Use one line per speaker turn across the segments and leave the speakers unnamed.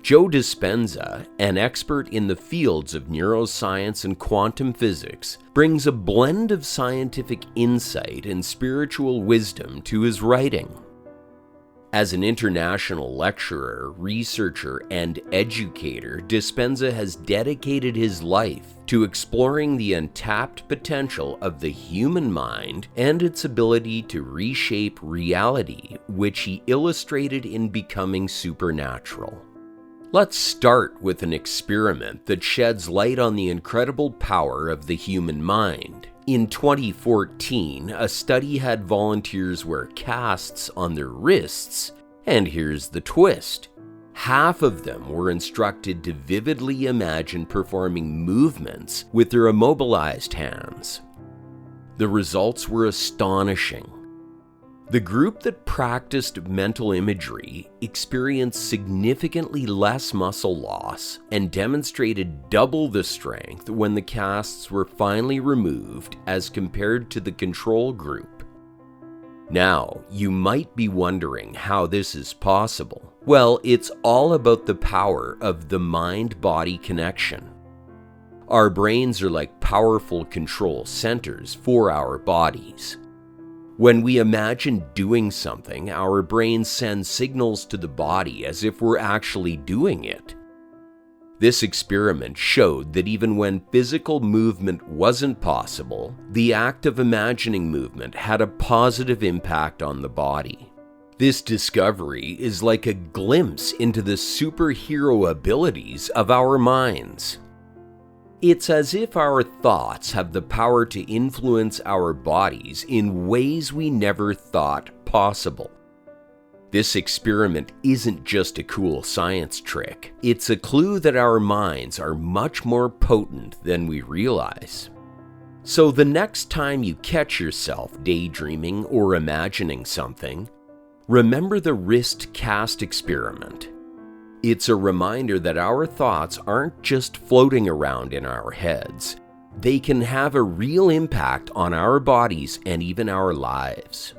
Joe Dispenza, an expert in the fields of neuroscience and quantum physics, brings a blend of scientific insight and spiritual wisdom to his writing. As an international lecturer, researcher, and educator, Dispenza has dedicated his life to exploring the untapped potential of the human mind and its ability to reshape reality, which he illustrated in Becoming Supernatural. Let's start with an experiment that sheds light on the incredible power of the human mind. In 2014, a study had volunteers wear casts on their wrists, and here's the twist. Half of them were instructed to vividly imagine performing movements with their immobilized hands. The results were astonishing. The group that practiced mental imagery experienced significantly less muscle loss and demonstrated double the strength when the casts were finally removed as compared to the control group. Now, you might be wondering how this is possible. Well, it's all about the power of the mind-body connection. Our brains are like powerful control centers for our bodies. When we imagine doing something, our brains send signals to the body as if we're actually doing it. This experiment showed that even when physical movement wasn't possible, the act of imagining movement had a positive impact on the body. This discovery is like a glimpse into the superhero abilities of our minds. It's as if our thoughts have the power to influence our bodies in ways we never thought possible. This experiment isn't just a cool science trick. It's a clue that our minds are much more potent than we realize. So the next time you catch yourself daydreaming or imagining something, remember the wrist cast experiment. It's a reminder that our thoughts aren't just floating around in our heads. They can have a real impact on our bodies and even our lives.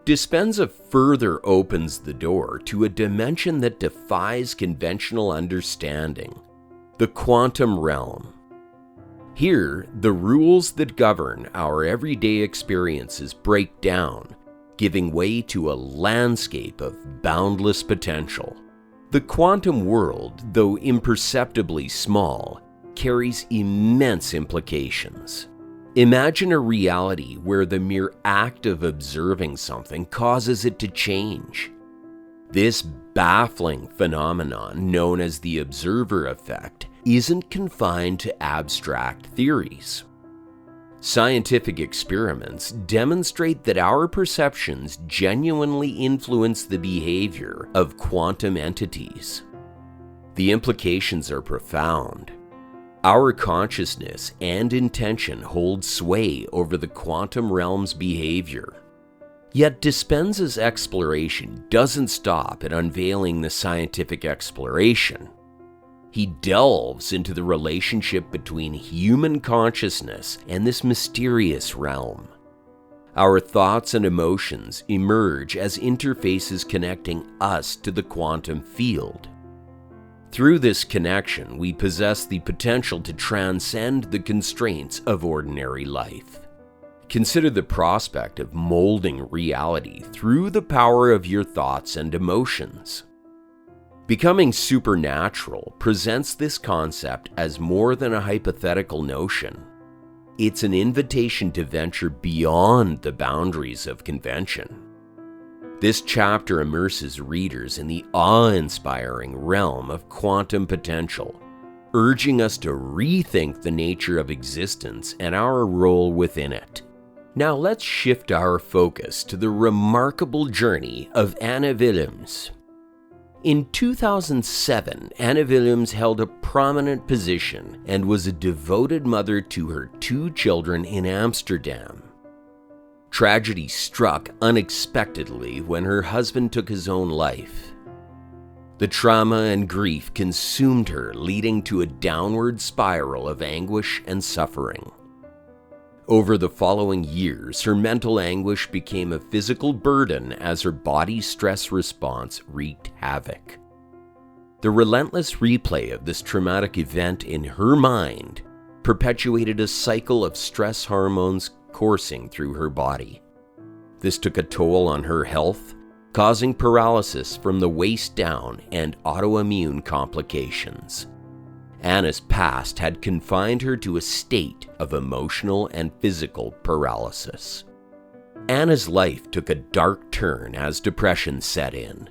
Dispenza further opens the door to a dimension that defies conventional understanding, the quantum realm. Here, the rules that govern our everyday experiences break down, giving way to a landscape of boundless potential. The quantum world, though imperceptibly small, carries immense implications. Imagine a reality where the mere act of observing something causes it to change. This baffling phenomenon, known as the observer effect, isn't confined to abstract theories. Scientific experiments demonstrate that our perceptions genuinely influence the behavior of quantum entities. The implications are profound. Our consciousness and intention hold sway over the quantum realm's behavior. Yet Dispenza's exploration doesn't stop at unveiling the scientific exploration. He delves into the relationship between human consciousness and this mysterious realm. Our thoughts and emotions emerge as interfaces connecting us to the quantum field. Through this connection, we possess the potential to transcend the constraints of ordinary life. Consider the prospect of molding reality through the power of your thoughts and emotions. Becoming Supernatural presents this concept as more than a hypothetical notion. It's an invitation to venture beyond the boundaries of convention. This chapter immerses readers in the awe-inspiring realm of quantum potential, urging us to rethink the nature of existence and our role within it. Now let's shift our focus to the remarkable journey of Anne Willems. In 2007, Anne Willems held a prominent position and was a devoted mother to her 2 children in Amsterdam. Tragedy struck unexpectedly when her husband took his own life. The trauma and grief consumed her, leading to a downward spiral of anguish and suffering. Over the following years, her mental anguish became a physical burden as her body's stress response wreaked havoc. The relentless replay of this traumatic event in her mind perpetuated a cycle of stress hormones coursing through her body. This took a toll on her health, causing paralysis from the waist down and autoimmune complications. Anna's past had confined her to a state of emotional and physical paralysis. Anna's life took a dark turn as depression set in.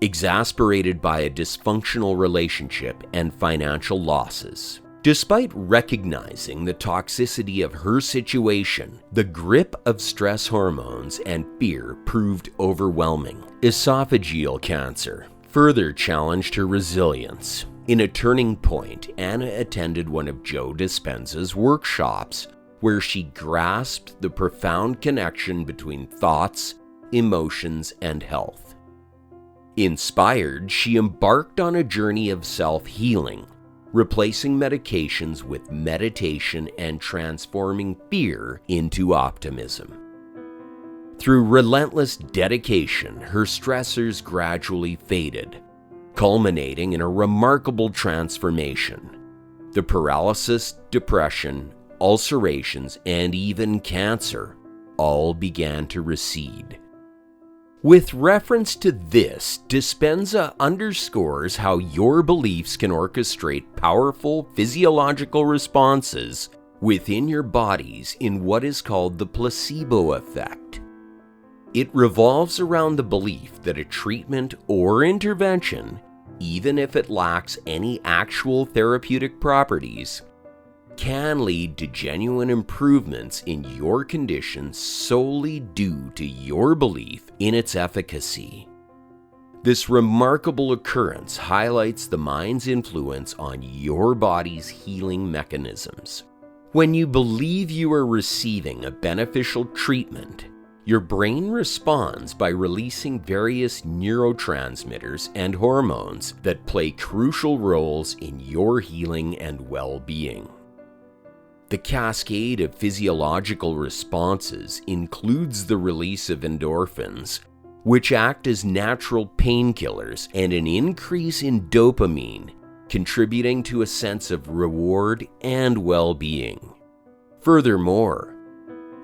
Exasperated by a dysfunctional relationship and financial losses, despite recognizing the toxicity of her situation, the grip of stress hormones and fear proved overwhelming. Esophageal cancer further challenged her resilience. In a turning point, Anna attended one of Joe Dispenza's workshops, where she grasped the profound connection between thoughts, emotions, and health. Inspired, she embarked on a journey of self-healing, replacing medications with meditation and transforming fear into optimism. Through relentless dedication, her stressors gradually faded, culminating in a remarkable transformation. The paralysis, depression, ulcerations, and even cancer all began to recede. With reference to this, Dispenza underscores how your beliefs can orchestrate powerful physiological responses within your bodies in what is called the placebo effect. It revolves around the belief that a treatment or intervention, even if it lacks any actual therapeutic properties, can lead to genuine improvements in your condition solely due to your belief in its efficacy. This remarkable occurrence highlights the mind's influence on your body's healing mechanisms. When you believe you are receiving a beneficial treatment, your brain responds by releasing various neurotransmitters and hormones that play crucial roles in your healing and well-being. The cascade of physiological responses includes the release of endorphins, which act as natural painkillers, and an increase in dopamine, contributing to a sense of reward and well-being. Furthermore,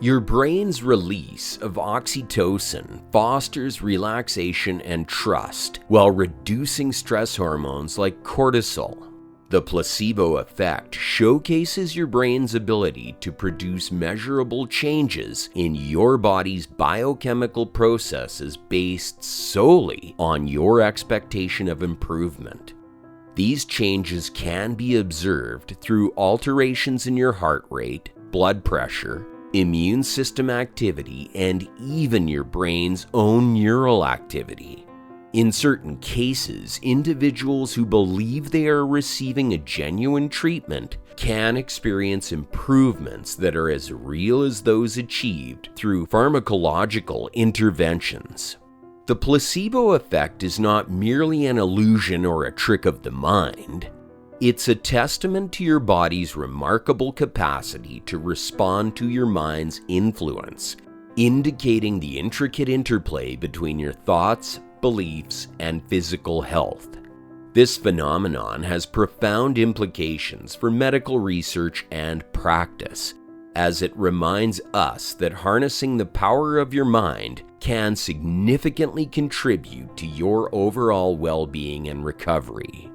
your brain's release of oxytocin fosters relaxation and trust while reducing stress hormones like cortisol. The placebo effect showcases your brain's ability to produce measurable changes in your body's biochemical processes based solely on your expectation of improvement. These changes can be observed through alterations in your heart rate, blood pressure, immune system activity, and even your brain's own neural activity. In certain cases, individuals who believe they are receiving a genuine treatment can experience improvements that are as real as those achieved through pharmacological interventions. The placebo effect is not merely an illusion or a trick of the mind. It's a testament to your body's remarkable capacity to respond to your mind's influence, indicating the intricate interplay between your thoughts, beliefs, and physical health. This phenomenon has profound implications for medical research and practice, as it reminds us that harnessing the power of your mind can significantly contribute to your overall well-being and recovery.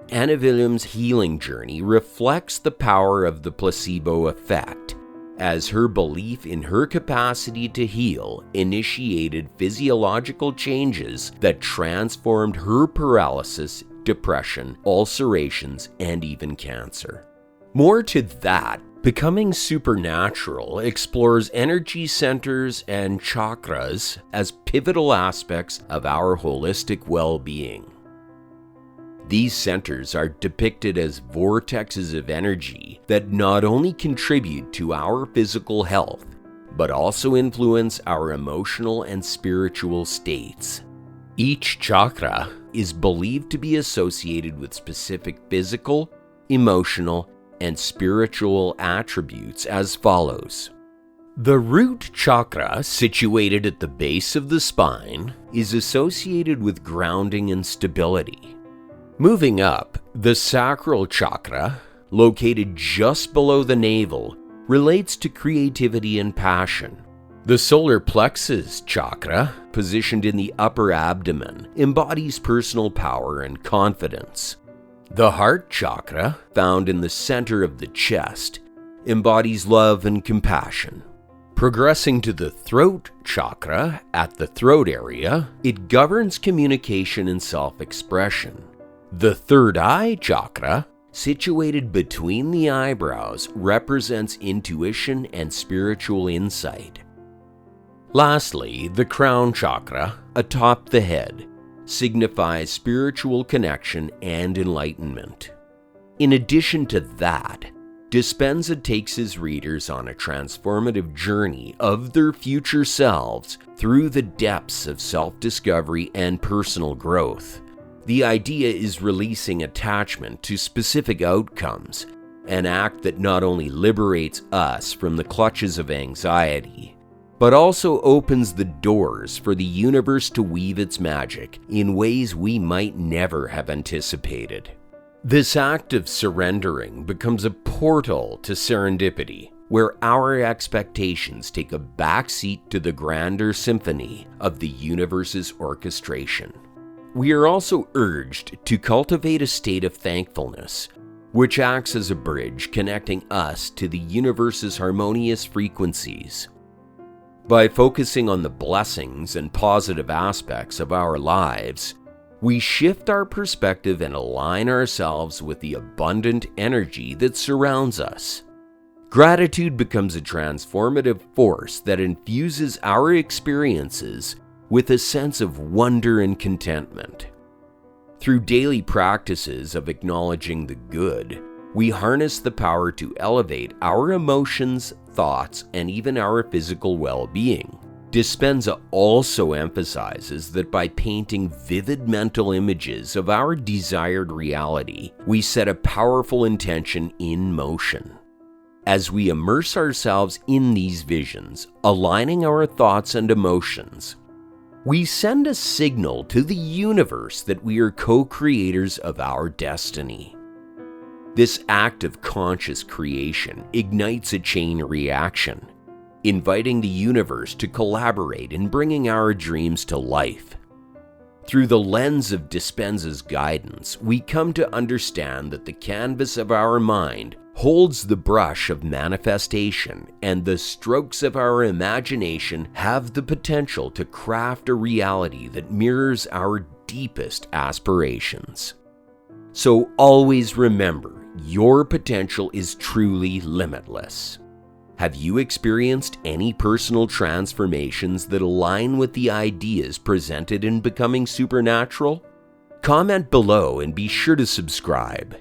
Anna Williams' healing journey reflects the power of the placebo effect, as her belief in her capacity to heal initiated physiological changes that transformed her paralysis, depression, ulcerations, and even cancer. More to that, Becoming Supernatural explores energy centers and chakras as pivotal aspects of our holistic well-being. These centers are depicted as vortexes of energy that not only contribute to our physical health, but also influence our emotional and spiritual states. Each chakra is believed to be associated with specific physical, emotional, and spiritual attributes as follows. The root chakra, situated at the base of the spine, is associated with grounding and stability. Moving up, the sacral chakra, located just below the navel, relates to creativity and passion. The solar plexus chakra, positioned in the upper abdomen, embodies personal power and confidence. The heart chakra, found in the center of the chest, embodies love and compassion. Progressing to the throat chakra at the throat area, it governs communication and self-expression. The third eye chakra, situated between the eyebrows, represents intuition and spiritual insight. Lastly, the crown chakra, atop the head, signifies spiritual connection and enlightenment. In addition to that, Dispenza takes his readers on a transformative journey of their future selves through the depths of self-discovery and personal growth. The idea is releasing attachment to specific outcomes, an act that not only liberates us from the clutches of anxiety, but also opens the doors for the universe to weave its magic in ways we might never have anticipated. This act of surrendering becomes a portal to serendipity, where our expectations take a backseat to the grander symphony of the universe's orchestration. We are also urged to cultivate a state of thankfulness, which acts as a bridge connecting us to the universe's harmonious frequencies. By focusing on the blessings and positive aspects of our lives, we shift our perspective and align ourselves with the abundant energy that surrounds us. Gratitude becomes a transformative force that infuses our experiences with a sense of wonder and contentment. Through daily practices of acknowledging the good, we harness the power to elevate our emotions, thoughts, and even our physical well-being. Dispenza also emphasizes that by painting vivid mental images of our desired reality, we set a powerful intention in motion. As we immerse ourselves in these visions, aligning our thoughts and emotions, we send a signal to the universe that we are co-creators of our destiny. This act of conscious creation ignites a chain reaction, inviting the universe to collaborate in bringing our dreams to life. Through the lens of Dispenza's guidance, we come to understand that the canvas of our mind holds the brush of manifestation, and the strokes of our imagination have the potential to craft a reality that mirrors our deepest aspirations. So always remember, your potential is truly limitless. Have you experienced any personal transformations that align with the ideas presented in Becoming Supernatural? Comment below and be sure to subscribe.